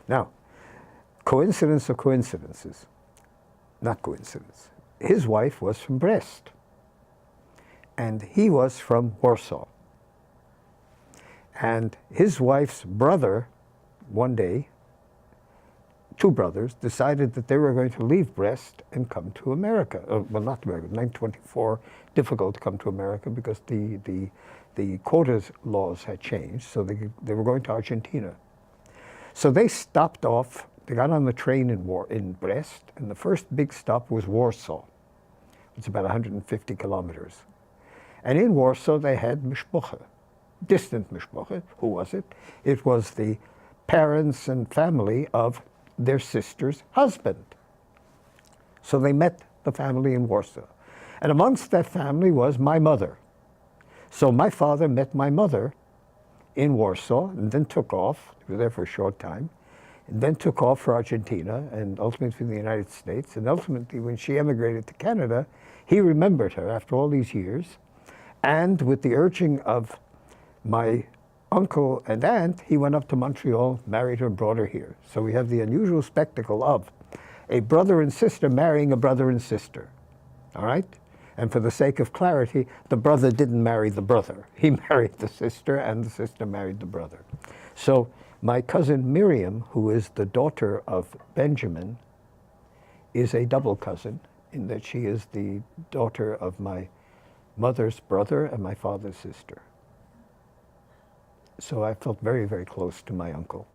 Now, coincidence of coincidences, not coincidence. His wife was from Brest, and he was from Warsaw. And his wife's brother, one day, two brothers, decided that they were going to leave Brest and come to America. Well, not America, 1924, difficult to come to America because the quotas laws had changed, so they were going to Argentina. So they stopped off, they got on the train in Brest, and the first big stop was Warsaw. It's about 150 kilometers. And in Warsaw they had mishpucha, distant mishpucha. Who was it? It was the parents and family of their sister's husband. So they met the family in Warsaw. And amongst that family was my mother. So my father met my mother in Warsaw and then took off. He was there for a short time. And then took off for Argentina and ultimately the United States. And ultimately, when she emigrated to Canada, he remembered her after all these years. And with the urging of my uncle and aunt, he went up to Montreal, married her, and brought her here. So we have the unusual spectacle of a brother and sister marrying a brother and sister. All right? And for the sake of clarity, the brother didn't marry the brother. He married the sister, and the sister married the brother. So my cousin Miriam, who is the daughter of Benjamin, is a double cousin in that she is the daughter of my mother's brother and my father's sister. So I felt very, very close to my uncle.